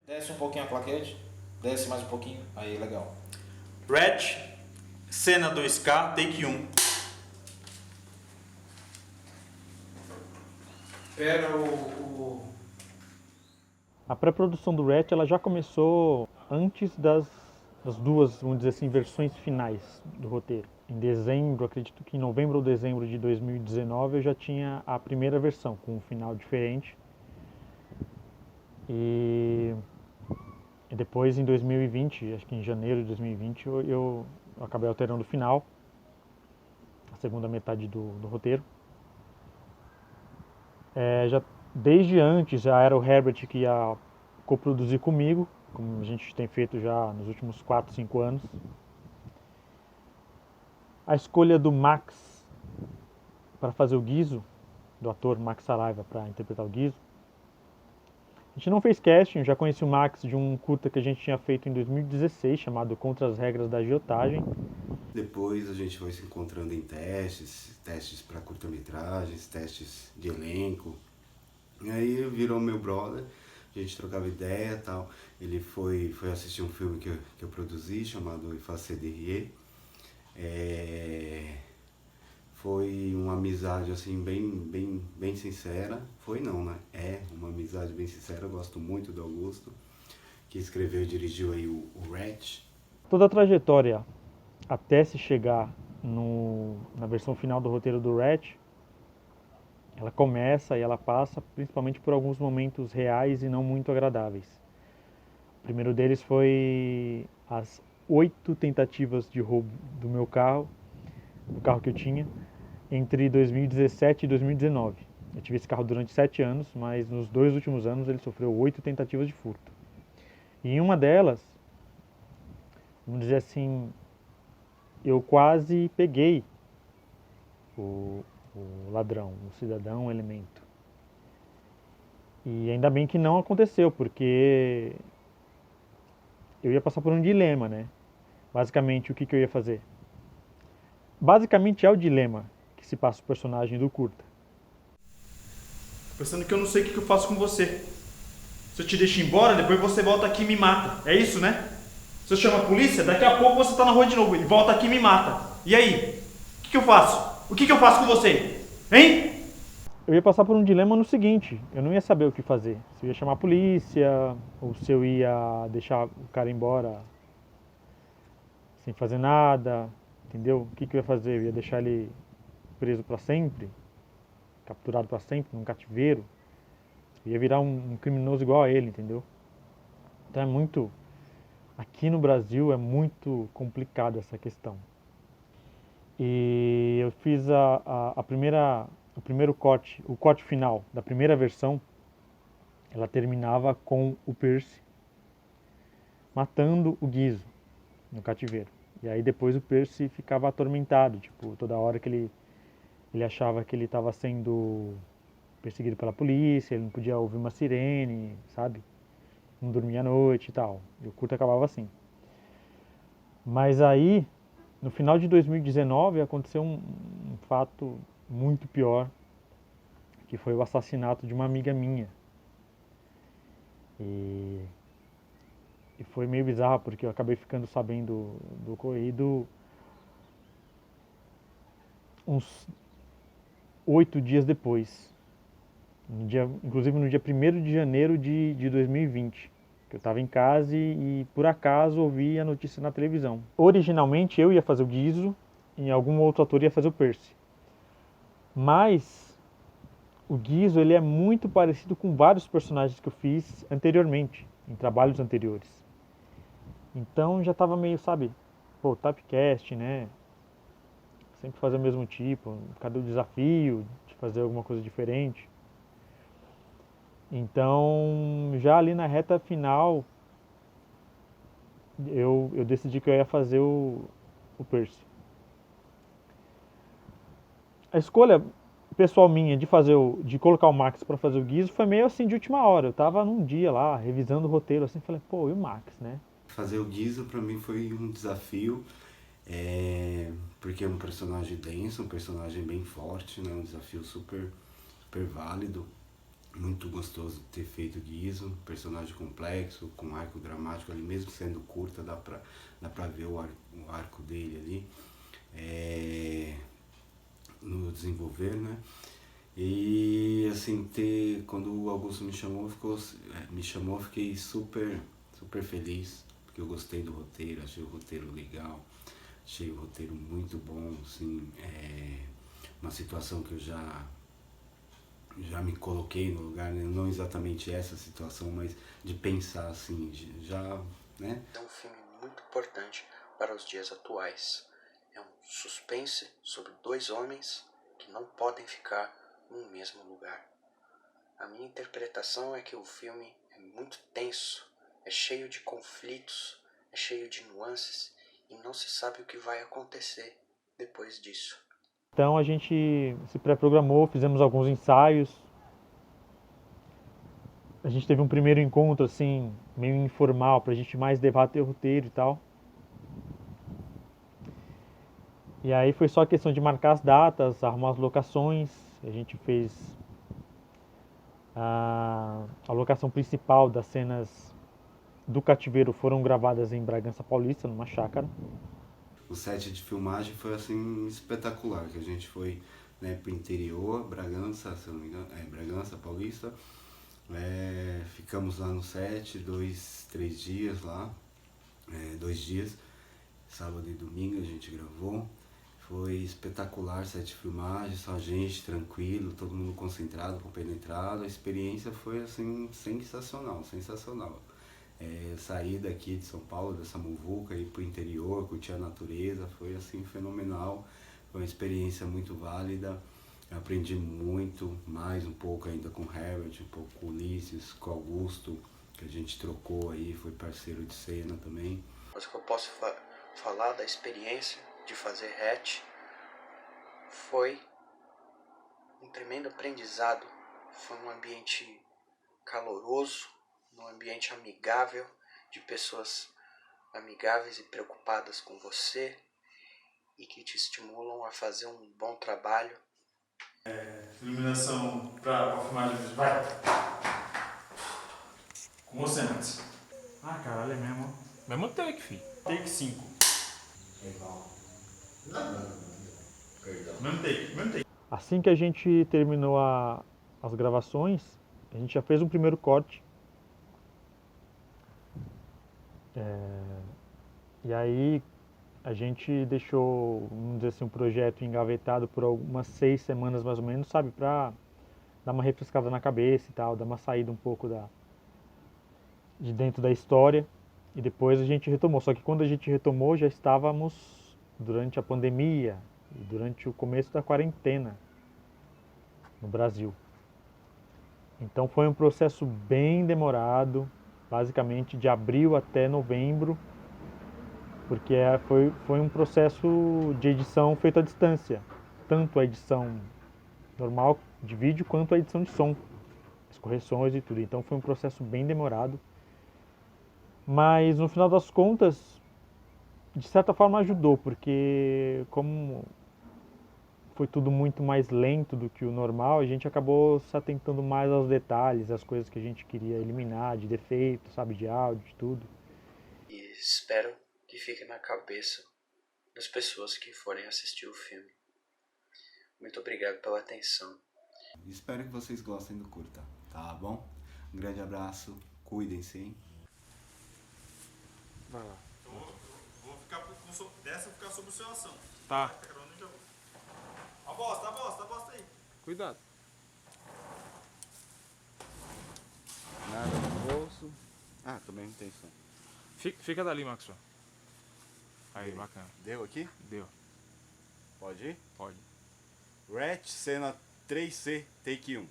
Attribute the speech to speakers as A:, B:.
A: Desce um pouquinho a claquete, desce mais um pouquinho, aí legal.
B: Ratch, cena 2K, take 1.
A: Pega o...
C: A pré-produção do Ratch ela já começou antes das duas, vamos dizer assim, versões finais do roteiro. Em dezembro, acredito que em novembro ou dezembro de 2019 eu já tinha a primeira versão, com um final diferente. E depois em 2020, acho que em janeiro de 2020, eu acabei alterando o final, a segunda metade do roteiro. Desde antes já era o Herbert que ia coproduzir comigo, como a gente tem feito já nos últimos 4, 5 anos. A escolha do Max para fazer o Guizo, do ator Max Saraiva para interpretar o Guizo. A gente não fez casting, eu já conheci o Max de um curta que a gente tinha feito em 2016, chamado Contra as Regras da Agiotagem.
D: Depois a gente foi se encontrando em testes para curta-metragens, testes de elenco. E aí virou meu brother, a gente trocava ideia e tal. Ele foi assistir um filme que eu produzi, chamado Effacé Derrière. Foi uma amizade assim bem sincera. Foi não, né? É uma amizade bem sincera. Eu gosto muito do Augusto, que escreveu e dirigiu aí o Ratch.
C: Toda a trajetória até se chegar na versão final do roteiro do Ratch, ela começa e ela passa principalmente por alguns momentos reais e não muito agradáveis. O primeiro deles foi as 8 tentativas de roubo do meu carro, do carro que eu tinha, entre 2017 e 2019. Eu tive esse carro durante 7 anos, mas nos 2 últimos anos ele sofreu 8 tentativas de furto. E em uma delas, vamos dizer assim, eu quase peguei o ladrão, o cidadão, o elemento. E ainda bem que não aconteceu, porque eu ia passar por um dilema, né? Basicamente, o que eu ia fazer? Basicamente é o dilema que se passa o personagem do curta.
B: Pensando que eu não sei o que eu faço com você. Se eu te deixo embora, depois você volta aqui e me mata. É isso, né? Se eu chamo a polícia, daqui a pouco você tá na rua de novo e volta aqui e me mata. E aí? O que eu faço? O que eu faço com você? Hein?
C: Eu ia passar por um dilema no seguinte, eu não ia saber o que fazer. Se eu ia chamar a polícia, ou se eu ia deixar o cara embora sem fazer nada, entendeu? O que eu ia fazer? Eu ia deixar ele preso para sempre? Capturado para sempre, num cativeiro? Eu ia virar um criminoso igual a ele, entendeu? Então é muito... Aqui no Brasil é muito complicado essa questão. E eu fiz o primeiro corte, o corte final da primeira versão, ela terminava com o Percy matando o Guizo no cativeiro. E aí depois o Percy ficava atormentado, tipo, toda hora que ele achava que ele estava sendo perseguido pela polícia, ele não podia ouvir uma sirene, sabe? Não dormia à noite e tal. E o curto acabava assim. Mas aí, no final de 2019, aconteceu um fato muito pior, que foi o assassinato de uma amiga minha. E foi meio bizarro, porque eu acabei ficando sabendo do ocorrido uns 8 dias depois. Inclusive no dia 1º de janeiro de 2020. Que eu estava em casa e por acaso ouvi a notícia na televisão. Originalmente eu ia fazer o Guizo e algum outro ator ia fazer o Percy. Mas o Guizo ele é muito parecido com vários personagens que eu fiz anteriormente, em trabalhos anteriores. Então já estava meio, sabe, pô, typecast, né? Sempre fazer o mesmo tipo, cadê o desafio de fazer alguma coisa diferente? Então, já ali na reta final, eu decidi que eu ia fazer o Percy. A escolha pessoal minha de colocar o Max para fazer o Guizo foi meio assim de última hora. Eu tava num dia lá, revisando o roteiro, assim, falei, pô, e o Max, né?
D: Fazer o Guizo pra mim foi um desafio, porque é um personagem denso, um personagem bem forte, né? Um desafio super válido. Muito gostoso de ter feito o Gizmo, personagem complexo, com arco dramático ali, mesmo sendo curta, dá pra ver o arco dele ali, no desenvolver, né? E assim, quando o Augusto me chamou, fiquei super feliz, porque eu gostei do roteiro, achei o roteiro legal, achei o roteiro muito bom, assim, uma situação que eu já me coloquei no lugar, né? Não exatamente essa situação, mas de pensar assim, né?
E: É um filme muito importante para os dias atuais. É um suspense sobre dois homens que não podem ficar no mesmo lugar. A minha interpretação é que o filme é muito tenso, é cheio de conflitos, é cheio de nuances e não se sabe o que vai acontecer depois disso.
C: Então a gente se pré-programou, fizemos alguns ensaios. A gente teve um primeiro encontro assim, meio informal, pra gente mais debater o roteiro e tal. E aí foi só questão de marcar as datas, arrumar as locações. A gente fez a locação principal das cenas do cativeiro foram gravadas em Bragança Paulista, numa chácara.
D: O set de filmagem foi assim espetacular, que a gente foi, né, pro interior, Bragança, se eu não me engano, Bragança Paulista. Ficamos lá no set 3 dias lá, 2 dias, sábado e domingo a gente gravou. Foi espetacular, set de filmagem, só gente, tranquilo, todo mundo concentrado, compenetrado. A experiência foi assim sensacional. Sair daqui de São Paulo, dessa muvuca, ir pro interior, curtir a natureza, foi assim fenomenal. Foi uma experiência muito válida. Aprendi muito, mais um pouco ainda com o Herbert, um pouco com o Ulisses, com o Augusto, que a gente trocou aí, foi parceiro de cena também.
E: Mas o que eu posso falar da experiência de fazer Hatch foi um tremendo aprendizado. Foi um ambiente caloroso, um ambiente amigável, de pessoas amigáveis e preocupadas com você e que te estimulam a fazer um bom trabalho.
B: Iluminação pra filmagem. Vai! Com você, Max.
C: Ah, caralho, é mesmo.
B: Mesmo take, filho. Take 5. Mesmo take.
C: Assim que a gente terminou as gravações, a gente já fez um primeiro corte. E aí a gente deixou, vamos dizer assim, um projeto engavetado por algumas 6 semanas mais ou menos, sabe? Pra dar uma refrescada na cabeça e tal, dar uma saída um pouco de dentro da história. E depois a gente retomou. Só que quando a gente retomou já estávamos durante a pandemia e durante o começo da quarentena no Brasil. Então foi um processo bem demorado, basicamente de abril até novembro, porque foi um processo de edição feito à distância, tanto a edição normal de vídeo quanto a edição de som, as correções e tudo. Então foi um processo bem demorado, mas no final das contas, de certa forma ajudou, porque como foi tudo muito mais lento do que o normal, a gente acabou se atentando mais aos detalhes, às coisas que a gente queria eliminar, de defeito, sabe, de áudio, de tudo.
E: E espero que fique na cabeça das pessoas que forem assistir o filme. Muito obrigado pela atenção.
D: Espero que vocês gostem do curta, tá bom? Um grande abraço, cuidem-se, hein?
B: Vai lá. Vou ficar dessa ficar sob observação.
F: Tá.
B: A bosta aí.
F: Cuidado. Nada no bolso.
D: Ah, também não tem som.
F: Fica dali, Maxwell. Aí, bacana.
D: Deu aqui?
F: Deu.
D: Pode ir?
F: Pode.
D: Ratch, cena 3C, take 1.